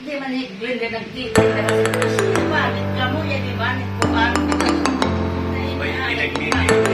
Di man i-blend na nag-blend na kasi banit ka mo, yan di banit ko ano. May nag-video.